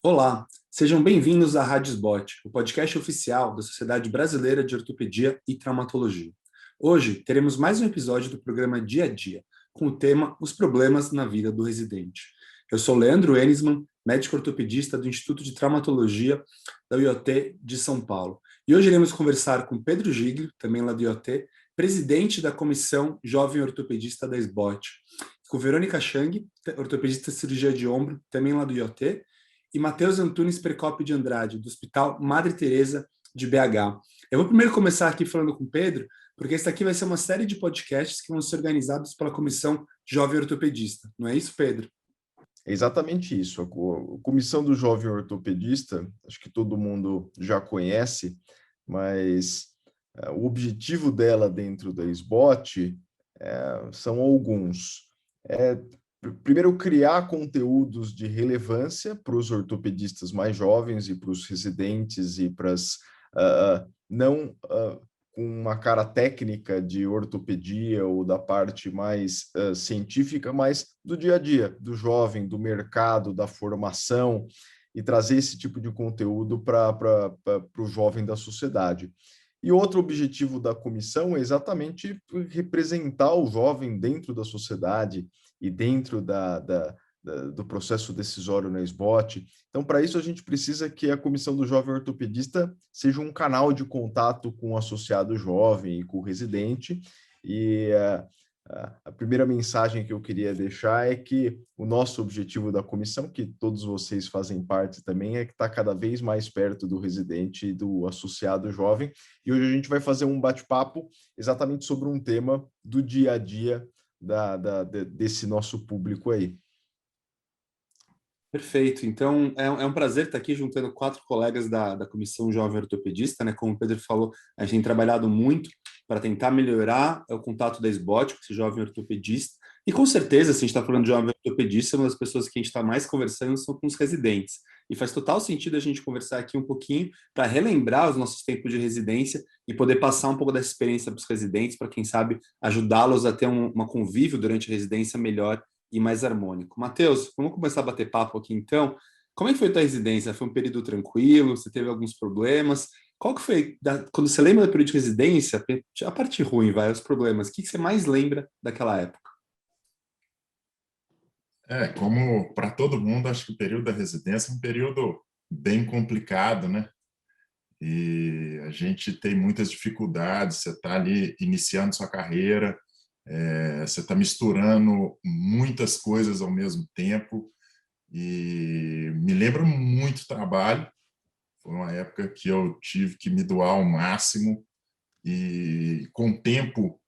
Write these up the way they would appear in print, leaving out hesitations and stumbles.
Olá, sejam bem-vindos à Rádio SBOT, o podcast oficial da Sociedade Brasileira de Ortopedia e Traumatologia. Hoje teremos mais um episódio do programa Dia a Dia, com o tema Os Problemas na Vida do Residente. Eu sou Leandro Enisman, médico ortopedista do Instituto de Traumatologia da UIOT de São Paulo. E hoje iremos conversar com Pedro Giglio, também lá do IoT, presidente da Comissão Jovem Ortopedista da SBOT, com Verônica Chang, ortopedista de cirurgia de ombro, também lá do IoT, e Matheus Antunes Percopio de Andrade, do Hospital Madre Teresa de BH. Eu vou primeiro começar aqui falando com o Pedro, porque esse aqui vai ser uma série de podcasts que vão ser organizados pela Comissão Jovem Ortopedista. Não é isso, Pedro? É exatamente isso. A Comissão do Jovem Ortopedista, acho que todo mundo já conhece, mas o objetivo dela dentro da SBOT são alguns. Primeiro, criar conteúdos de relevância para os ortopedistas mais jovens e para os residentes e para as não com uma cara técnica de ortopedia ou da parte mais científica, mas do dia a dia, do jovem, do mercado, da formação, e trazer esse tipo de conteúdo para o jovem da sociedade. E outro objetivo da comissão é exatamente representar o jovem dentro da sociedade e dentro do processo decisório na SBOT. Então, para isso, a gente precisa que a Comissão do Jovem Ortopedista seja um canal de contato com o associado jovem e com o residente. E a primeira mensagem que eu queria deixar é que o nosso objetivo da comissão, que todos vocês fazem parte também, é que está cada vez mais perto do residente e do associado jovem. E hoje a gente vai fazer um bate-papo exatamente sobre um tema do dia a dia desse nosso público aí. Perfeito. Então, é um prazer estar aqui juntando 4 colegas da Comissão Jovem Ortopedista, né? Como o Pedro falou, a gente tem trabalhado muito para tentar melhorar o contato da SBOT com esse jovem ortopedista. E com certeza, se a gente está falando de jovem ortopedista, uma das pessoas que a gente está mais conversando são com os residentes. E faz total sentido a gente conversar aqui um pouquinho para relembrar os nossos tempos de residência e poder passar um pouco dessa experiência para os residentes, para quem sabe ajudá-los a ter uma convívio durante a residência melhor e mais harmônico. Matheus, vamos começar a bater papo aqui então. Como é que foi a tua residência? Foi um período tranquilo? Você teve alguns problemas? Qual que foi, quando você lembra do período de residência, a parte ruim, os problemas, o que você mais lembra daquela época? Como para todo mundo, acho que o período da residência é um período bem complicado, né? E a gente tem muitas dificuldades, você está ali iniciando sua carreira, você está misturando muitas coisas ao mesmo tempo, e me lembra muito trabalho. Foi uma época que eu tive que me doar ao máximo, e com o tempo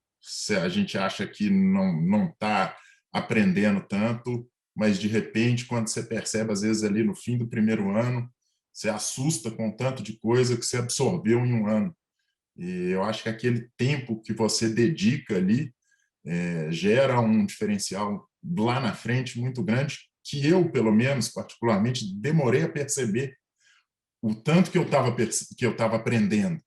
a gente acha que não está aprendendo tanto, mas de repente, quando você percebe, às vezes ali no fim do primeiro ano, você assusta com o tanto de coisa que você absorveu em um ano. E eu acho que aquele tempo que você dedica ali gera um diferencial lá na frente muito grande, que eu, pelo menos, particularmente, demorei a perceber o tanto que eu estava aprendendo.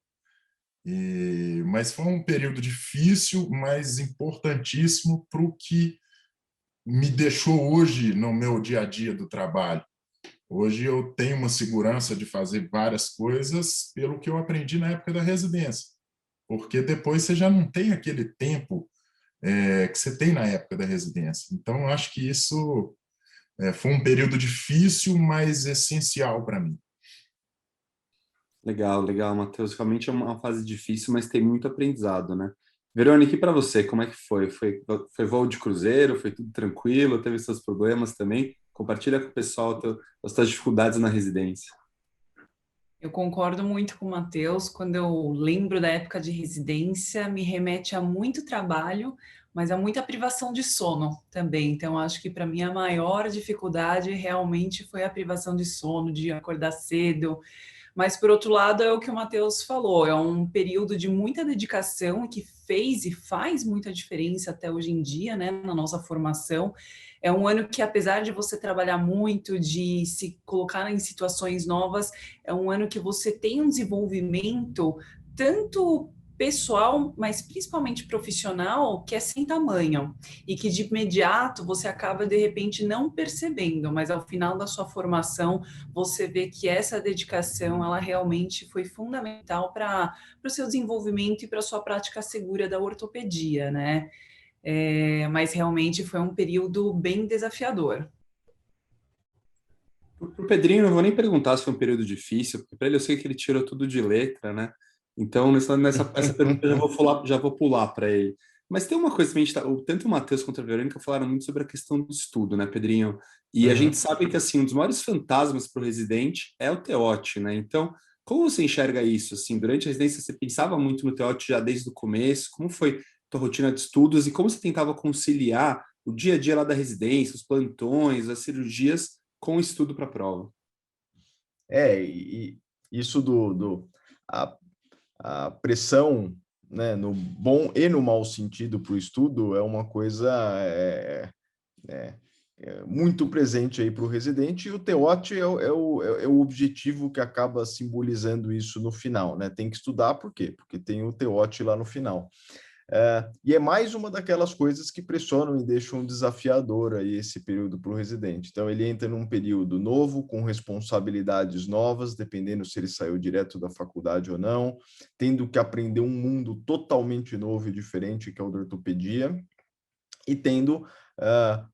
Mas foi um período difícil, mas importantíssimo para o que me deixou hoje no meu dia a dia do trabalho. Hoje eu tenho uma segurança de fazer várias coisas pelo que eu aprendi na época da residência, porque depois você já não tem aquele tempo que você tem na época da residência. Então, eu acho que isso foi um período difícil, mas essencial para mim. Legal, legal, Matheus. Realmente é uma fase difícil, mas tem muito aprendizado, né? Verônica, e para você, como é que foi? Foi voo de cruzeiro? Foi tudo tranquilo? Teve seus problemas também? Compartilha com o pessoal as suas dificuldades na residência. Eu concordo muito com o Matheus. Quando eu lembro da época de residência, me remete a muito trabalho, mas a muita privação de sono também. Então, acho que para mim a maior dificuldade realmente foi a privação de sono, de acordar cedo. Mas, por outro lado, é o que o Matheus falou, é um período de muita dedicação que fez e faz muita diferença até hoje em dia, né, na nossa formação. É um ano que, apesar de você trabalhar muito, de se colocar em situações novas, é um ano que você tem um desenvolvimento tanto pessoal, mas principalmente profissional, que é sem tamanho e que de imediato você acaba de repente não percebendo, mas ao final da sua formação você vê que essa dedicação ela realmente foi fundamental para o seu desenvolvimento e para a sua prática segura da ortopedia, né? Mas realmente foi um período bem desafiador. Para o Pedrinho, não vou nem perguntar se foi um período difícil, porque para ele eu sei que ele tirou tudo de letra, né? Então, essa pergunta já vou pular para ele. Mas tem uma coisa que a gente tanto o Matheus quanto a Verônica falaram muito sobre a questão do estudo, né, Pedrinho? E a gente sabe que, assim, um dos maiores fantasmas para o residente é o TEOT, né? Então, como você enxerga isso? Assim, durante a residência, você pensava muito no TEOT já desde o começo? Como foi a tua rotina de estudos e como você tentava conciliar o dia a dia lá da residência, os plantões, as cirurgias, com o estudo para a prova? E isso a, a pressão, né, no bom e no mau sentido para o estudo é uma coisa muito presente aí para o residente, e o TEOT é o objetivo que acaba simbolizando isso no final, né? Tem que estudar, por quê? Porque tem o TEOT lá no final. E é mais uma daquelas coisas que pressionam e deixam desafiador aí esse período para o residente. Então, ele entra num período novo, com responsabilidades novas, dependendo se ele saiu direto da faculdade ou não, tendo que aprender um mundo totalmente novo e diferente, que é o da ortopedia, e tendo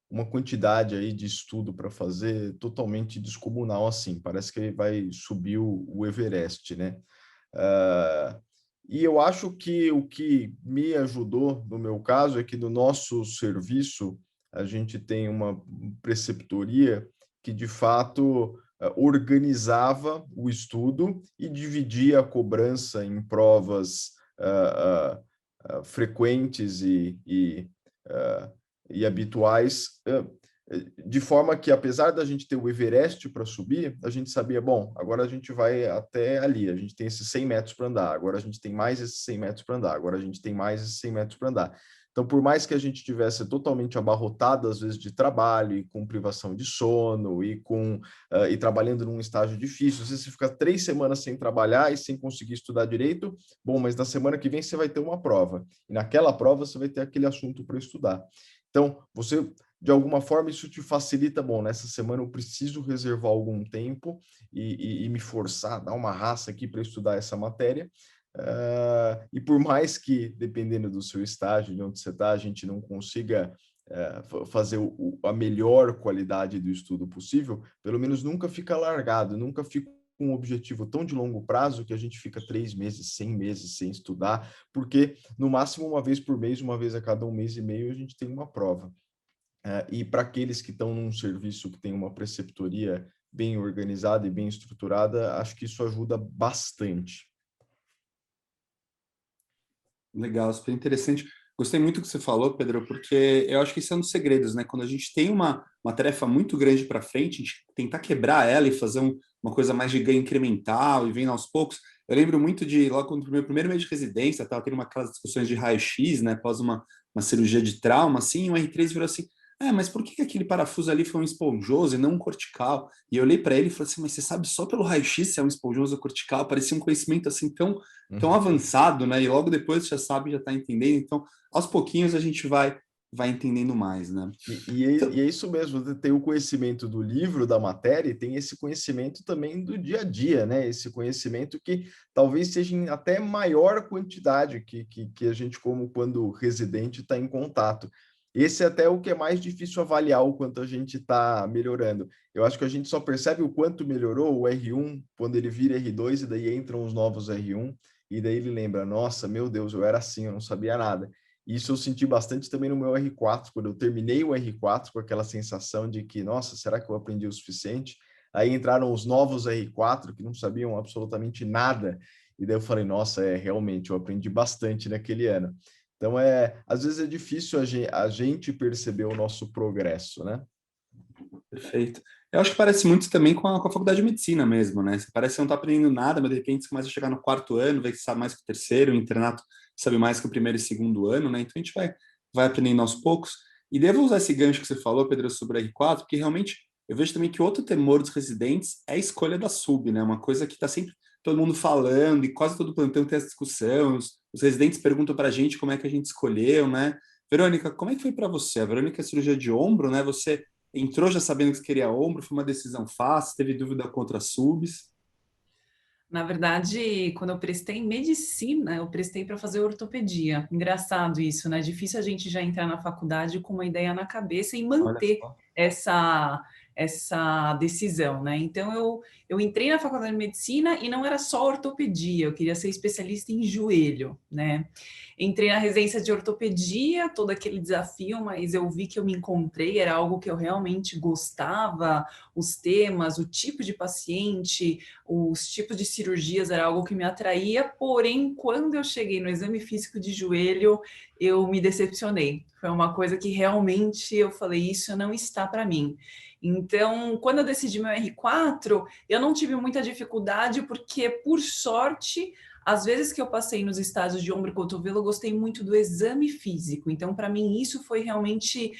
uma quantidade aí de estudo para fazer totalmente descomunal, assim. Parece que ele vai subir o Everest, né? E eu acho que o que me ajudou, no meu caso, é que no nosso serviço a gente tem uma preceptoria que, de fato, organizava o estudo e dividia a cobrança em provas frequentes e habituais, de forma que, apesar da gente ter o Everest para subir, a gente sabia, bom, agora a gente vai até ali, a gente tem esses 100 metros para andar, agora a gente tem mais esses 100 metros para andar, agora a gente tem mais esses 100 metros para andar. Então, por mais que a gente tivesse totalmente abarrotado, às vezes, de trabalho, e com privação de sono, e trabalhando num estágio difícil, às vezes você fica 3 semanas sem trabalhar e sem conseguir estudar direito, bom, mas na semana que vem você vai ter uma prova, e naquela prova você vai ter aquele assunto para estudar. Então, de alguma forma, isso te facilita. Bom, nessa semana eu preciso reservar algum tempo e me forçar, dar uma raça aqui para estudar essa matéria. E por mais que, dependendo do seu estágio, de onde você está, a gente não consiga fazer a melhor qualidade do estudo possível, pelo menos nunca fica largado, nunca fica com um objetivo tão de longo prazo que a gente fica 3 meses, 100 meses sem estudar, porque no máximo uma vez por mês, uma vez a cada 1 mês e meio, a gente tem uma prova. E para aqueles que estão num serviço que tem uma preceptoria bem organizada e bem estruturada, acho que isso ajuda bastante. Legal, super interessante. Gostei muito do que você falou, Pedro, porque eu acho que isso é um dos segredos, né? Quando a gente tem uma tarefa muito grande para frente, a gente tentar quebrar ela e fazer uma coisa mais de ganho incremental e vendo aos poucos. Eu lembro muito de, logo no meu primeiro mês de residência, estava tendo aquelas discussões de raio-x, né? Após uma cirurgia de trauma, assim, e o R3 virou assim, mas por que aquele parafuso ali foi um esponjoso e não um cortical? E eu olhei para ele e falei assim, mas você sabe só pelo raio-x se é um esponjoso ou cortical? Parecia um conhecimento assim tão avançado, né? E logo depois já sabe, já está entendendo. Então, aos pouquinhos a gente vai entendendo mais, né? E é isso mesmo, tem o conhecimento do livro, da matéria, e tem esse conhecimento também do dia a dia, né? Esse conhecimento que talvez seja em até maior quantidade que a gente, como quando residente, está em contato. Esse é até o que é mais difícil avaliar o quanto a gente está melhorando. Eu acho que a gente só percebe o quanto melhorou o R1 quando ele vira R2 e daí entram os novos R1 e daí ele lembra, nossa, meu Deus, eu era assim, eu não sabia nada. Isso eu senti bastante também no meu R4, quando eu terminei o R4 com aquela sensação de que, nossa, será que eu aprendi o suficiente? Aí entraram os novos R4 que não sabiam absolutamente nada e daí eu falei, nossa, realmente, eu aprendi bastante naquele ano. Então, às vezes é difícil a gente perceber o nosso progresso, né? Perfeito. Eu acho que parece muito também com a faculdade de medicina mesmo, né? Você parece que não está aprendendo nada, mas de repente você começa a chegar no 4º ano, vê que sabe mais que o 3º, o internato sabe mais que o 1º e 2º ano, né? Então a gente vai aprendendo aos poucos. E devo usar esse gancho que você falou, Pedro, sobre a R4, porque realmente eu vejo também que outro temor dos residentes é a escolha da sub, né? Uma coisa que está sempre todo mundo falando, e quase todo plantão tem essa discussão, os residentes perguntam para a gente como é que a gente escolheu, né? Verônica, como é que foi para você? A Verônica é cirurgia de ombro, né? Você entrou já sabendo que você queria ombro, foi uma decisão fácil, teve dúvida contra subs? Na verdade, quando eu prestei medicina, eu prestei para fazer ortopedia. Engraçado isso, né? Difícil a gente já entrar na faculdade com uma ideia na cabeça e Olha manter só. essa decisão, né? Então, eu entrei na faculdade de medicina e não era só ortopedia, eu queria ser especialista em joelho, né? Entrei na residência de ortopedia, todo aquele desafio, mas eu vi que eu me encontrei, era algo que eu realmente gostava, os temas, o tipo de paciente, os tipos de cirurgias era algo que me atraía, porém, quando eu cheguei no exame físico de joelho, eu me decepcionei. Foi uma coisa que realmente eu falei, isso não está para mim. Então, quando eu decidi meu R4, eu não tive muita dificuldade, porque, por sorte, às vezes que eu passei nos estágios de ombro e cotovelo, eu gostei muito do exame físico. Então, para mim, isso foi realmente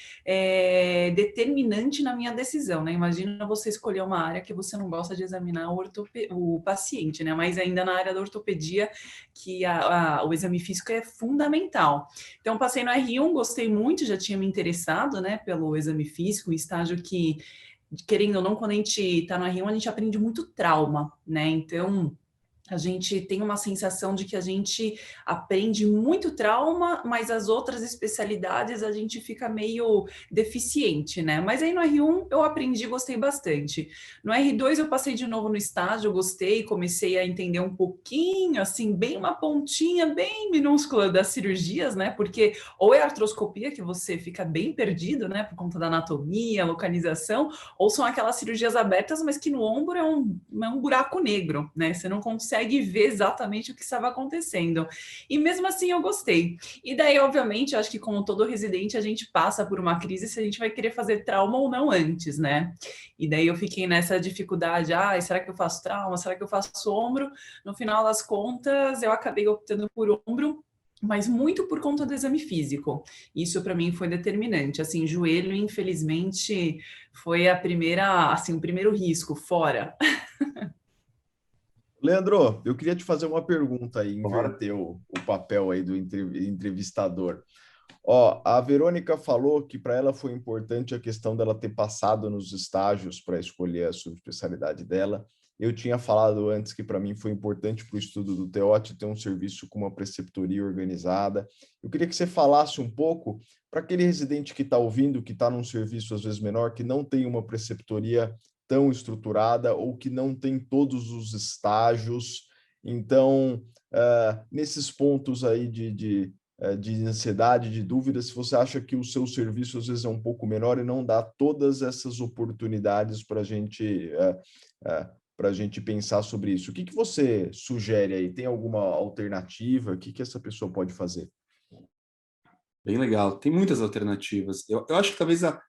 determinante na minha decisão, né? Imagina você escolher uma área que você não gosta de examinar o paciente, né? Mas ainda na área da ortopedia, que o exame físico é fundamental. Então, passei no R1, gostei muito, já tinha me interessado, né, pelo exame físico, um estágio que, querendo ou não, quando a gente está no R1, a gente aprende muito trauma, né? Então, a gente tem uma sensação de que a gente aprende muito trauma, mas as outras especialidades a gente fica meio deficiente, né? Mas aí no R1 eu aprendi, gostei bastante. No R2 eu passei de novo no estágio, gostei, comecei a entender um pouquinho, assim, bem uma pontinha bem minúscula das cirurgias, né? Porque ou é artroscopia, que você fica bem perdido, né? Por conta da anatomia, localização, ou são aquelas cirurgias abertas, mas que no ombro é um buraco negro, né? Você não consegue ver exatamente o que estava acontecendo. E mesmo assim eu gostei. E daí, obviamente, eu acho que como todo residente, a gente passa por uma crise se a gente vai querer fazer trauma ou não antes, né? E daí eu fiquei nessa dificuldade, será que eu faço trauma? Será que eu faço ombro? No final das contas, eu acabei optando por ombro, mas muito por conta do exame físico. Isso para mim foi determinante. Assim, joelho, infelizmente, foi o primeiro risco fora. Leandro, eu queria te fazer uma pergunta aí, Bora. inverter o papel aí do entrevistador. Ó, a Verônica falou que para ela foi importante a questão dela ter passado nos estágios para escolher a subespecialidade dela. Eu tinha falado antes que para mim foi importante para o estudo do TEOT ter um serviço com uma preceptoria organizada. Eu queria que você falasse um pouco para aquele residente que está ouvindo, que está num serviço às vezes menor, que não tem uma preceptoria tão estruturada ou que não tem todos os estágios. Então, nesses pontos aí de ansiedade, de dúvida, se você acha que o seu serviço às vezes é um pouco menor e não dá todas essas oportunidades para a gente pensar sobre isso. O que você sugere aí? Tem alguma alternativa? O que essa pessoa pode fazer? Bem legal. Tem muitas alternativas. Eu acho que talvez a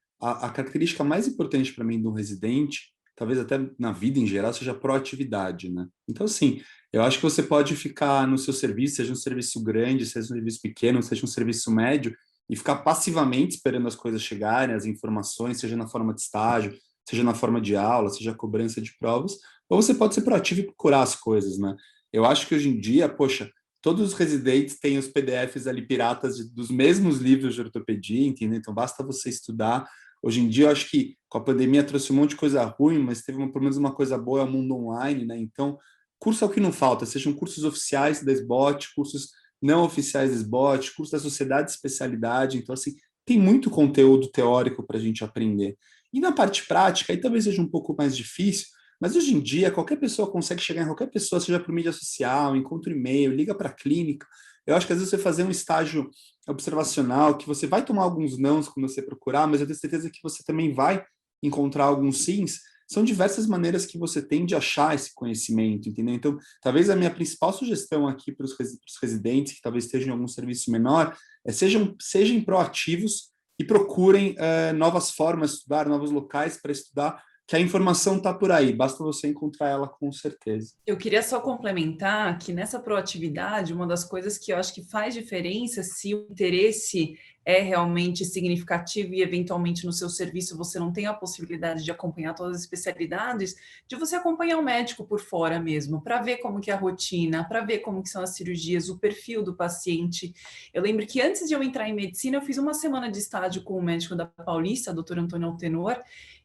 característica mais importante para mim de um residente, talvez até na vida em geral, seja a proatividade, né? Então, assim, eu acho que você pode ficar no seu serviço, seja um serviço grande, seja um serviço pequeno, seja um serviço médio, e ficar passivamente esperando as coisas chegarem, as informações, seja na forma de estágio, seja na forma de aula, seja cobrança de provas, ou você pode ser proativo e procurar as coisas, né? Eu acho que hoje em dia, poxa, todos os residentes têm os PDFs ali piratas dos mesmos livros de ortopedia, entendeu? Então basta você estudar. Hoje em dia, eu acho que com a pandemia trouxe um monte de coisa ruim, mas teve pelo menos uma coisa boa, é o mundo online, né? Então, curso é o que não falta, sejam cursos oficiais da SBOT, cursos não oficiais da SBOT, cursos da sociedade de especialidade. Então, assim, tem muito conteúdo teórico para a gente aprender. E na parte prática, aí talvez seja um pouco mais difícil, mas hoje em dia, qualquer pessoa consegue chegar em qualquer pessoa, seja por mídia social, encontra e-mail, liga para a clínica. Eu acho que às vezes você fazer um estágio observacional, que você vai tomar alguns nãos quando você procurar, mas eu tenho certeza que você também vai encontrar alguns sims. São diversas maneiras que você tem de achar esse conhecimento, entendeu? Então, talvez a minha principal sugestão aqui para os residentes, que talvez estejam em algum serviço menor, é sejam proativos e procurem novas formas de estudar, novos locais para estudar, que a informação está por aí, basta você encontrar ela com certeza. Eu queria só complementar que nessa proatividade, uma das coisas que eu acho que faz diferença se o interesse é realmente significativo e eventualmente no seu serviço você não tem a possibilidade de acompanhar todas as especialidades, de você acompanhar o médico por fora mesmo, para ver como que é a rotina, para ver como que são as cirurgias, o perfil do paciente. Eu lembro que antes de eu entrar em medicina, eu fiz uma semana de estágio com o médico da Paulista, Dr. Antônio Altenor,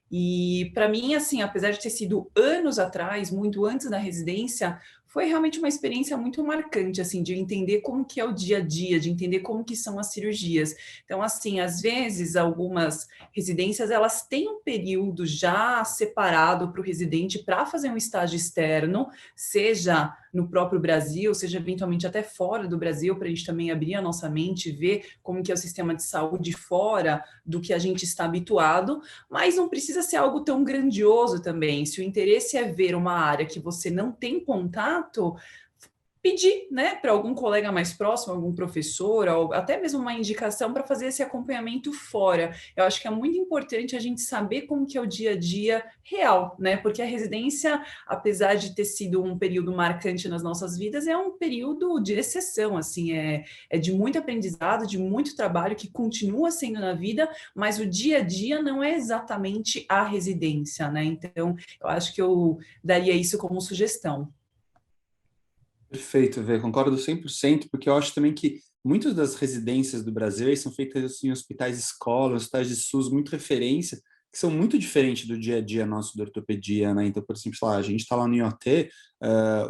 e para mim, assim, apesar de ter sido anos atrás, muito antes da residência, foi realmente uma experiência muito marcante, assim, de entender como que é o dia a dia, de entender como que são as cirurgias. Então, assim, às vezes, algumas residências, elas têm um período já separado para o residente para fazer um estágio externo, seja no próprio Brasil, seja eventualmente até fora do Brasil, para a gente também abrir a nossa mente, ver como que é o sistema de saúde fora do que a gente está habituado, mas não precisa ser algo tão grandioso também. Se o interesse é ver uma área que você não tem contato, pedir, né, para algum colega mais próximo, algum professor, ou até mesmo uma indicação para fazer esse acompanhamento fora. Eu acho que é muito importante a gente saber como que é o dia a dia real, né? Porque a residência, apesar de ter sido um período marcante nas nossas vidas, é um período de exceção, assim, é de muito aprendizado, de muito trabalho que continua sendo na vida, mas o dia a dia não é exatamente a residência, né? Então, eu acho que eu daria isso como sugestão. Perfeito, Vê, concordo 100%, porque eu acho também que muitas das residências do Brasil são feitas em hospitais escola, hospitais de SUS, muito referência, que são muito diferentes do dia a dia nosso da ortopedia, né? Então, por exemplo, sei lá, a gente está lá no IoT,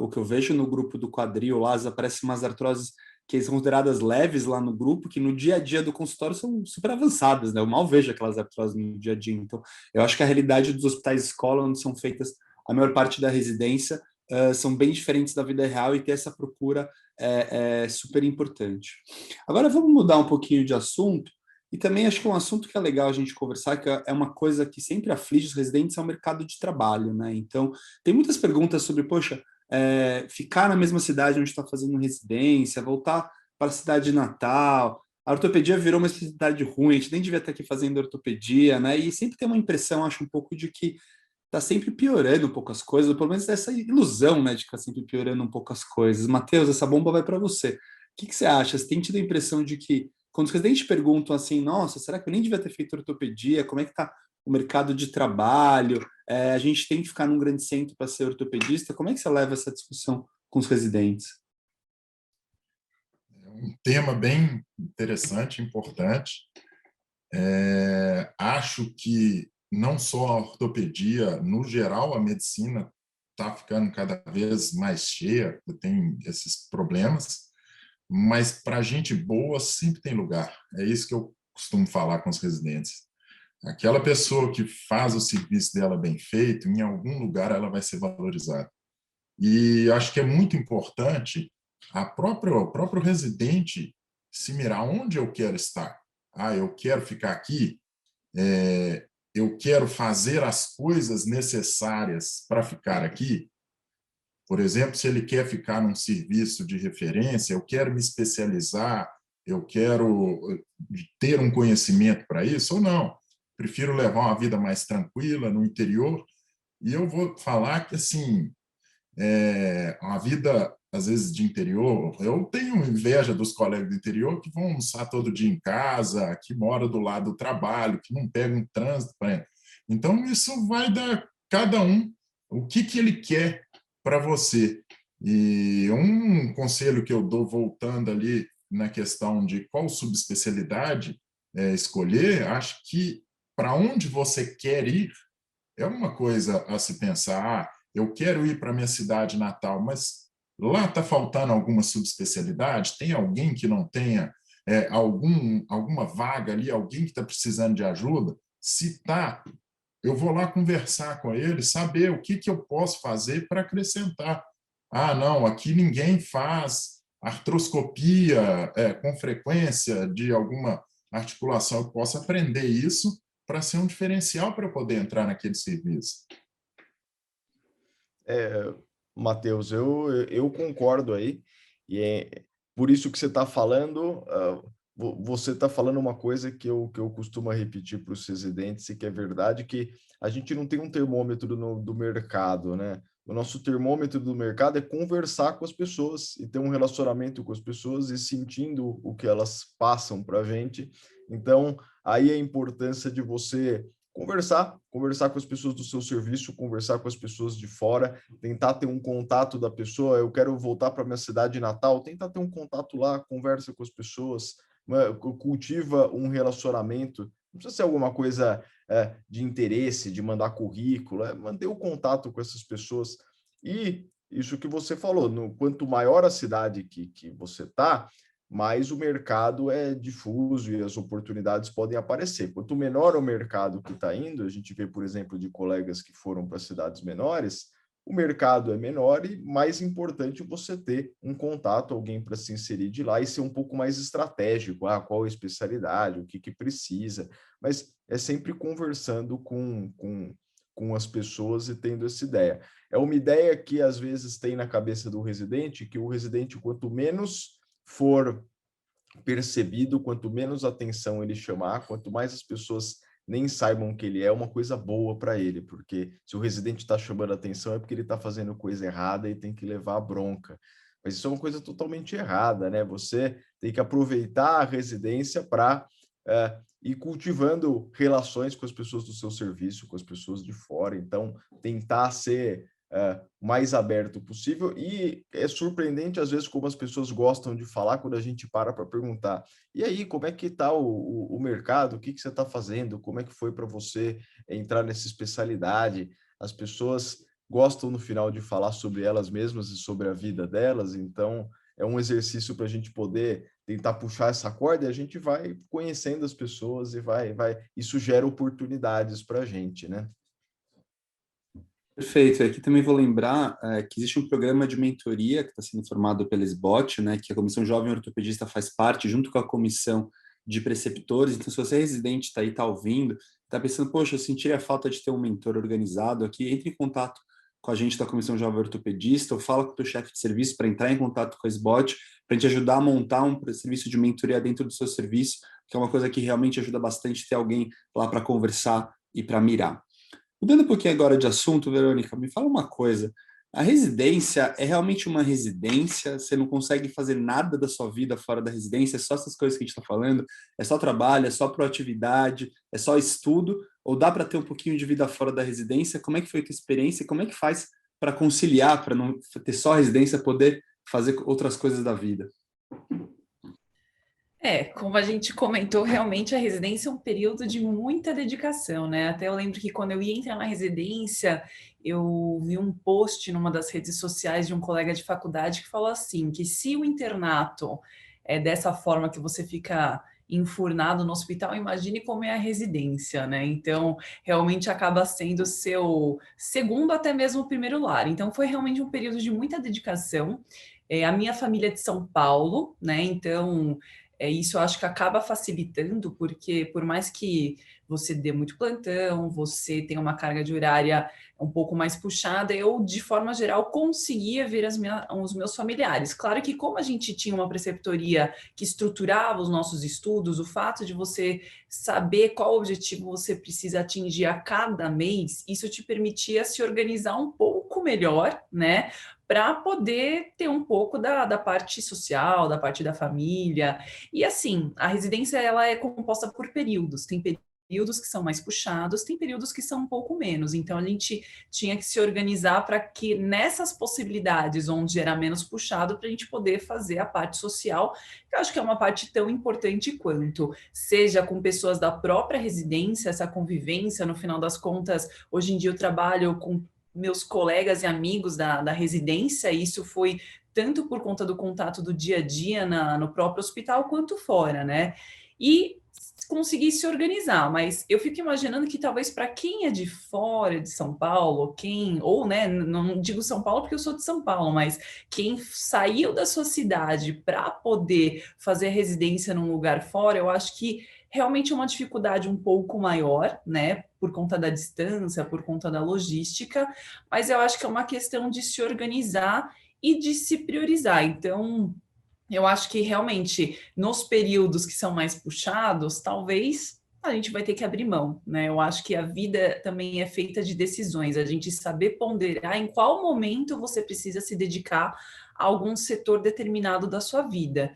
o que eu vejo no grupo do quadril lá, aparecem umas artroses que são consideradas leves lá no grupo, que no dia a dia do consultório são super avançadas, né? Eu mal vejo aquelas artroses no dia a dia. Então, eu acho que a realidade dos hospitais escola, onde são feitas a maior parte da residência, são bem diferentes da vida real e ter essa procura é super importante. Agora vamos mudar um pouquinho de assunto e também acho que um assunto que é legal a gente conversar, que é uma coisa que sempre aflige os residentes, é o mercado de trabalho, né? Então, tem muitas perguntas sobre, poxa, ficar na mesma cidade onde está fazendo residência, voltar para a cidade natal. A ortopedia virou uma especialidade ruim, a gente nem devia estar aqui fazendo ortopedia, né? E sempre tem uma impressão, acho, um pouco de que está sempre piorando um pouco as coisas, ou pelo menos essa ilusão, né, de que está sempre piorando um pouco as coisas. Matheus, essa bomba vai para você. O que você acha? Você tem tido a impressão de que, quando os residentes perguntam assim, nossa, será que eu nem devia ter feito ortopedia? Como é que está o mercado de trabalho? A gente tem que ficar num grande centro para ser ortopedista? Como é que você leva essa discussão com os residentes? É um tema bem interessante, importante. Acho que não só a ortopedia, no geral, a medicina está ficando cada vez mais cheia, tem esses problemas, mas para gente boa sempre tem lugar. É isso que eu costumo falar com os residentes. Aquela pessoa que faz o serviço dela bem feito, em algum lugar ela vai ser valorizada. E acho que é muito importante o próprio residente se mirar onde eu quero estar. Eu quero ficar aqui, eu quero fazer as coisas necessárias para ficar aqui. Por exemplo, se ele quer ficar num serviço de referência, eu quero me especializar, eu quero ter um conhecimento para isso, ou não. Prefiro levar uma vida mais tranquila no interior. E eu vou falar que, assim, uma vida, às vezes, de interior, eu tenho inveja dos colegas do interior que vão almoçar todo dia em casa, que moram do lado do trabalho, que não pegam um trânsito. Então, isso vai dar cada um o que ele quer para você. E um conselho que eu dou, voltando ali na questão de qual subespecialidade escolher, acho que para onde você quer ir é uma coisa a se pensar. Eu quero ir para a minha cidade natal, mas lá está faltando alguma subespecialidade? Tem alguém que não tenha alguma vaga ali, alguém que está precisando de ajuda? Se está, eu vou lá conversar com ele, saber o que eu posso fazer para acrescentar. Não, aqui ninguém faz artroscopia com frequência de alguma articulação. Eu posso aprender isso para ser um diferencial para eu poder entrar naquele serviço. Matheus, eu concordo aí, e por isso que você está falando, você está falando uma coisa que eu costumo repetir para os residentes e que é verdade, que a gente não tem um termômetro do mercado, né? O nosso termômetro do mercado é conversar com as pessoas e ter um relacionamento com as pessoas e sentindo o que elas passam para a gente. Então, aí a importância de você conversar com as pessoas do seu serviço, conversar com as pessoas de fora, tentar ter um contato da pessoa. Eu quero voltar para minha cidade natal, tentar ter um contato lá, conversa com as pessoas, cultiva um relacionamento. Não precisa ser alguma coisa de interesse, de mandar currículo, manter o contato com essas pessoas. E isso que você falou, quanto maior a cidade que você está, mais o mercado é difuso e as oportunidades podem aparecer. Quanto menor o mercado que está indo, a gente vê, por exemplo, de colegas que foram para cidades menores, o mercado é menor e mais importante você ter um contato, alguém para se inserir de lá e ser um pouco mais estratégico, qual a especialidade, o que precisa, mas é sempre conversando com as pessoas e tendo essa ideia. É uma ideia que às vezes tem na cabeça do residente, que o residente, quanto menos for percebido, quanto menos atenção ele chamar, quanto mais as pessoas nem saibam que ele é, uma coisa boa para ele, porque se o residente está chamando atenção é porque ele está fazendo coisa errada e tem que levar a bronca. Mas isso é uma coisa totalmente errada, né? Você tem que aproveitar a residência para ir cultivando relações com as pessoas do seu serviço, com as pessoas de fora. Então, tentar ser mais aberto possível, e é surpreendente às vezes como as pessoas gostam de falar quando a gente para perguntar, e aí, como é que está o mercado, o que você está fazendo, como é que foi para você entrar nessa especialidade? As pessoas gostam no final de falar sobre elas mesmas e sobre a vida delas, então é um exercício para a gente poder tentar puxar essa corda e a gente vai conhecendo as pessoas e isso gera oportunidades para a gente, né? Perfeito. Aqui também vou lembrar que existe um programa de mentoria que está sendo formado pela SBOT, né, que a Comissão Jovem Ortopedista faz parte, junto com a Comissão de Preceptores. Então, se você é residente, está aí, está ouvindo, está pensando, poxa, eu sentiria a falta de ter um mentor organizado aqui, entre em contato com a gente da Comissão Jovem Ortopedista, ou fala com o teu chefe de serviço para entrar em contato com a SBOT, para a gente ajudar a montar um serviço de mentoria dentro do seu serviço, que é uma coisa que realmente ajuda bastante ter alguém lá para conversar e para mirar. Mudando um pouquinho agora de assunto, Verônica, me fala uma coisa. A residência é realmente uma residência? Você não consegue fazer nada da sua vida fora da residência? É só essas coisas que a gente está falando? É só trabalho? É só proatividade? É só estudo? Ou dá para ter um pouquinho de vida fora da residência? Como é que foi a tua experiência? E como é que faz para conciliar, para não ter só residência, poder fazer outras coisas da vida? Como a gente comentou, realmente a residência é um período de muita dedicação, né? Até eu lembro que quando eu ia entrar na residência, eu vi um post numa das redes sociais de um colega de faculdade que falou assim, que se o internato é dessa forma que você fica enfurnado no hospital, imagine como é a residência, né? Então, realmente acaba sendo seu segundo, até mesmo primeiro lar. Então, foi realmente um período de muita dedicação. A minha família é de São Paulo, né? Então, isso eu acho que acaba facilitando, porque por mais que você dê muito plantão, você tenha uma carga de horária um pouco mais puxada, eu, de forma geral, conseguia ver os meus familiares. Claro que como a gente tinha uma preceptoria que estruturava os nossos estudos, o fato de você saber qual objetivo você precisa atingir a cada mês, isso te permitia se organizar um pouco melhor, né? Para poder ter um pouco da parte social, da parte da família. E assim, a residência ela é composta por períodos. Tem períodos que são mais puxados, tem períodos que são um pouco menos. Então, a gente tinha que se organizar para que nessas possibilidades, onde era menos puxado, para a gente poder fazer a parte social, que eu acho que é uma parte tão importante quanto, seja com pessoas da própria residência, essa convivência, no final das contas, hoje em dia eu trabalho com meus colegas e amigos da residência, e isso foi tanto por conta do contato do dia a dia no próprio hospital, quanto fora, né? E conseguir se organizar, mas eu fico imaginando que talvez para quem é de fora de São Paulo, ou né, não digo São Paulo porque eu sou de São Paulo, mas quem saiu da sua cidade para poder fazer residência num lugar fora, eu acho que realmente é uma dificuldade um pouco maior, né, por conta da distância, por conta da logística, mas eu acho que é uma questão de se organizar e de se priorizar. Então, Eu acho que realmente nos períodos que são mais puxados, talvez a gente vai ter que abrir mão, né? Eu acho que a vida também é feita de decisões, a gente saber ponderar em qual momento você precisa se dedicar a algum setor determinado da sua vida.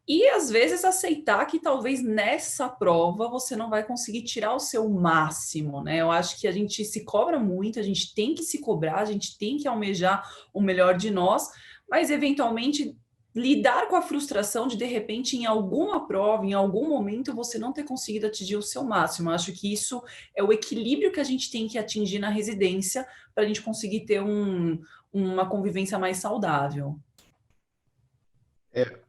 E às vezes aceitar que talvez nessa prova você não vai conseguir tirar o seu máximo, né? Eu acho que a gente se cobra muito, a gente tem que se cobrar, a gente tem que almejar o melhor de nós, mas eventualmente lidar com a frustração de repente, em alguma prova, em algum momento, você não ter conseguido atingir o seu máximo. Eu acho que isso é o equilíbrio que a gente tem que atingir na residência para a gente conseguir ter uma convivência mais saudável.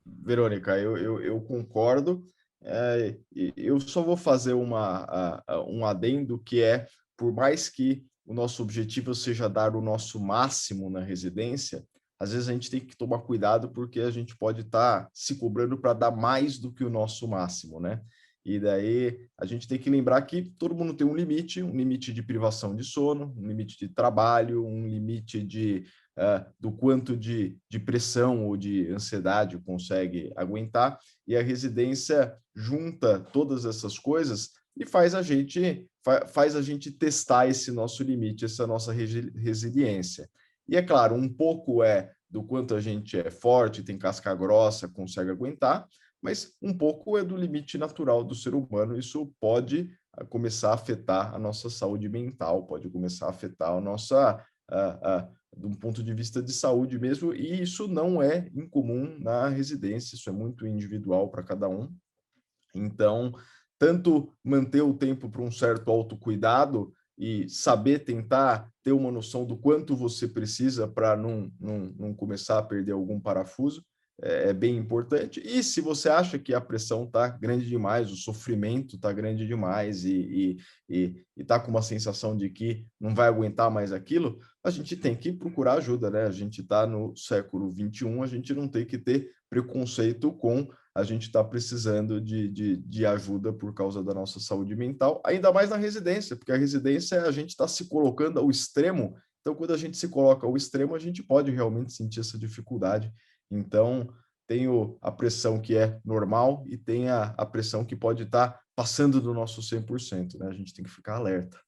Verônica, eu concordo. E eu só vou fazer um adendo que é, por mais que o nosso objetivo seja dar o nosso máximo na residência, às vezes a gente tem que tomar cuidado porque a gente pode estar se cobrando para dar mais do que o nosso máximo, né? E daí a gente tem que lembrar que todo mundo tem um limite de privação de sono, um limite de trabalho, um limite do quanto de pressão ou de ansiedade consegue aguentar, e a residência junta todas essas coisas e faz a gente testar esse nosso limite, essa nossa resiliência. E é claro, um pouco do quanto a gente é forte, tem casca grossa, consegue aguentar, mas um pouco é do limite natural do ser humano. Isso pode começar a afetar a nossa saúde mental, pode começar a afetar a nossa de um ponto de vista de saúde mesmo, e isso não é incomum na residência, isso é muito individual para cada um. Então, tanto manter o tempo para um certo autocuidado e saber tentar ter uma noção do quanto você precisa para não começar a perder algum parafuso, é bem importante. E se você acha que a pressão está grande demais, o sofrimento está grande demais e está com uma sensação de que não vai aguentar mais aquilo, a gente tem que procurar ajuda, né? A gente está no século XXI, a gente não tem que ter preconceito com a gente está precisando de ajuda por causa da nossa saúde mental, ainda mais na residência, porque a residência a gente está se colocando ao extremo, então quando a gente se coloca ao extremo, a gente pode realmente sentir essa dificuldade. Então, tem a pressão que é normal e tem a pressão que pode estar passando do nosso 100%, né? A gente tem que ficar alerta.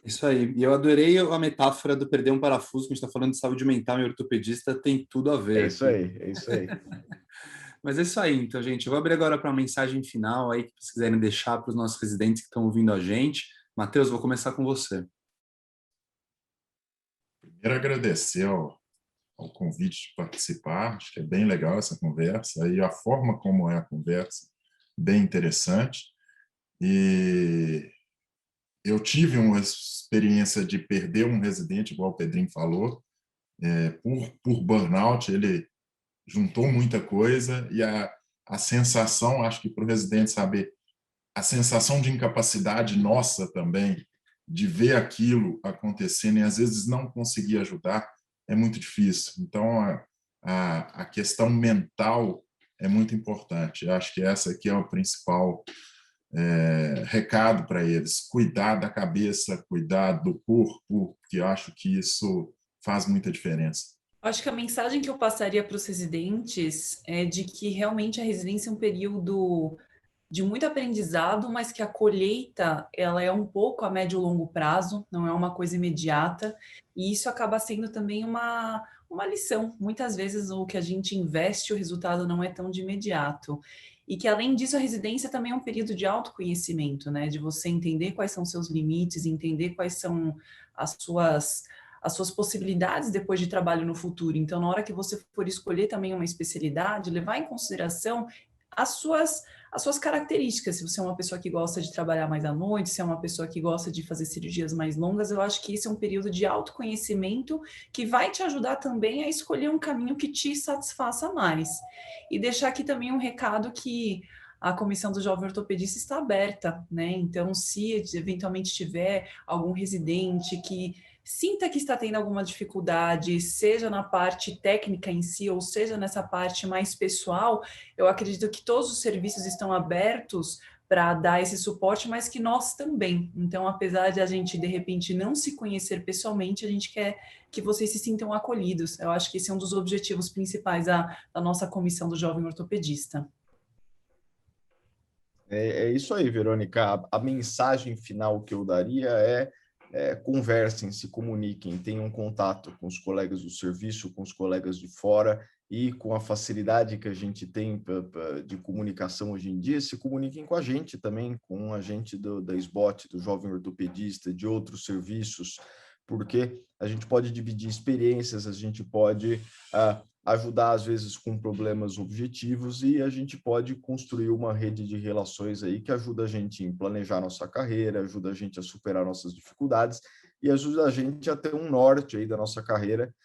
Isso aí. E eu adorei a metáfora do perder um parafuso, que a gente está falando de saúde mental e ortopedista, tem tudo a ver. É isso aí, é isso aí. Mas é isso aí, então, gente. Eu vou abrir agora para uma mensagem final aí que vocês quiserem deixar para os nossos residentes que estão ouvindo a gente. Matheus, vou começar com você. Primeiro, agradecer ao convite de participar. Acho que é bem legal essa conversa e a forma como é a conversa, bem interessante. E eu tive uma experiência de perder um residente, igual o Pedrinho falou, por burnout. Ele juntou muita coisa e a sensação, acho que para o residente saber, a sensação de incapacidade nossa também, de ver aquilo acontecendo e às vezes não conseguir ajudar, é muito difícil. Então, a questão mental é muito importante. Eu acho que essa aqui é o principal recado para eles: cuidar da cabeça, cuidar do corpo, que eu acho que isso faz muita diferença. Acho que a mensagem que eu passaria para os residentes é de que realmente a residência é um período de muito aprendizado, mas que a colheita ela é um pouco a médio e longo prazo, não é uma coisa imediata, e isso acaba sendo também uma lição. Muitas vezes o que a gente investe, o resultado não é tão de imediato. E que, além disso, a residência também é um período de autoconhecimento, né? De você entender quais são seus limites, entender quais são as suas possibilidades depois de trabalho no futuro. Então, na hora que você for escolher também uma especialidade, levar em consideração as suas características. Se você é uma pessoa que gosta de trabalhar mais à noite, se é uma pessoa que gosta de fazer cirurgias mais longas, eu acho que esse é um período de autoconhecimento que vai te ajudar também a escolher um caminho que te satisfaça mais. E deixar aqui também um recado que a Comissão do Jovem Ortopedista está aberta, né? Então, se eventualmente tiver algum residente que sinta que está tendo alguma dificuldade, seja na parte técnica em si, ou seja nessa parte mais pessoal, eu acredito que todos os serviços estão abertos para dar esse suporte, mas que nós também. Então, apesar de a gente, de repente, não se conhecer pessoalmente, a gente quer que vocês se sintam acolhidos. Eu acho que esse é um dos objetivos principais da nossa comissão do Jovem Ortopedista. É isso aí, Verônica. A mensagem final que eu daria conversem, se comuniquem, tenham contato com os colegas do serviço, com os colegas de fora, e com a facilidade que a gente tem de comunicação hoje em dia, se comuniquem com a gente também, com a gente da SBOT, do Jovem Ortopedista, de outros serviços, porque a gente pode dividir experiências, a gente pode ajudar, às vezes, com problemas objetivos, e a gente pode construir uma rede de relações aí que ajuda a gente em planejar nossa carreira, ajuda a gente a superar nossas dificuldades e ajuda a gente a ter um norte aí da nossa carreira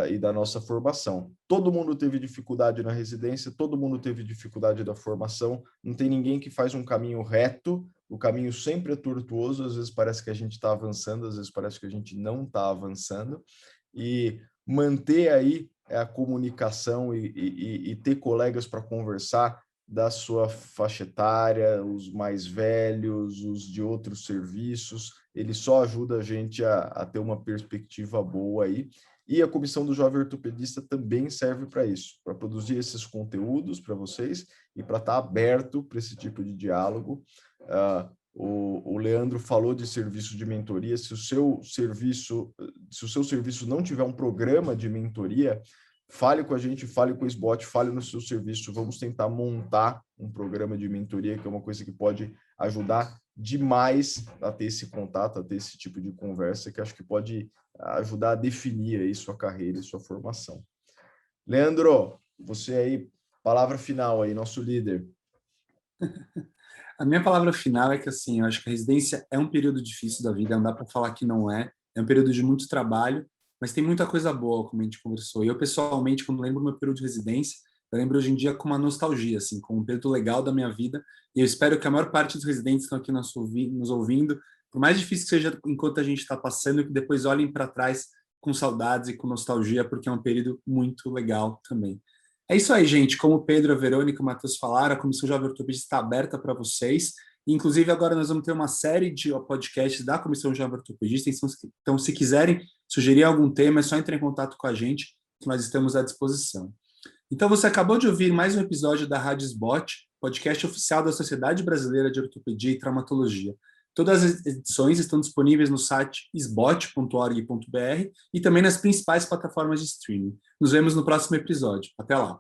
e da nossa formação. Todo mundo teve dificuldade na residência, todo mundo teve dificuldade da formação, não tem ninguém que faz um caminho reto, o caminho sempre é tortuoso, às vezes parece que a gente está avançando, às vezes parece que a gente não está avançando, e manter aí a comunicação e ter colegas para conversar da sua faixa etária, os mais velhos, os de outros serviços, ele só ajuda a gente a ter uma perspectiva boa aí. E a Comissão do Jovem Ortopedista também serve para isso, para produzir esses conteúdos para vocês e para estar aberto para esse tipo de diálogo. O Leandro falou de serviço de mentoria. Se o seu serviço não tiver um programa de mentoria, fale com a gente, fale com o SBOT, fale no seu serviço. Vamos tentar montar um programa de mentoria, que é uma coisa que pode ajudar demais a ter esse contato, a ter esse tipo de conversa, que acho que pode ajudar a definir aí sua carreira e sua formação. Leandro, você aí, palavra final aí, nosso líder. A minha palavra final é que, assim, eu acho que a residência é um período difícil da vida, não dá para falar que não é. É um período de muito trabalho, mas tem muita coisa boa, como a gente conversou. E eu, pessoalmente, quando lembro do meu período de residência, eu lembro hoje em dia com uma nostalgia, assim, com um período legal da minha vida. E eu espero que a maior parte dos residentes que estão aqui nos ouvindo, por mais difícil que seja enquanto a gente está passando, que depois olhem para trás com saudades e com nostalgia, porque é um período muito legal também. É isso aí, gente. Como o Pedro, a Verônica e o Matheus falaram, a Comissão Jovem Ortopedista está aberta para vocês. Inclusive, agora nós vamos ter uma série de podcasts da Comissão Jovem Ortopedista. Então, se quiserem sugerir algum tema, é só entrar em contato com a gente, que nós estamos à disposição. Então, você acabou de ouvir mais um episódio da Rádio SBOT, podcast oficial da Sociedade Brasileira de Ortopedia e Traumatologia. Todas as edições estão disponíveis no site sbot.org.br e também nas principais plataformas de streaming. Nos vemos no próximo episódio. Até lá!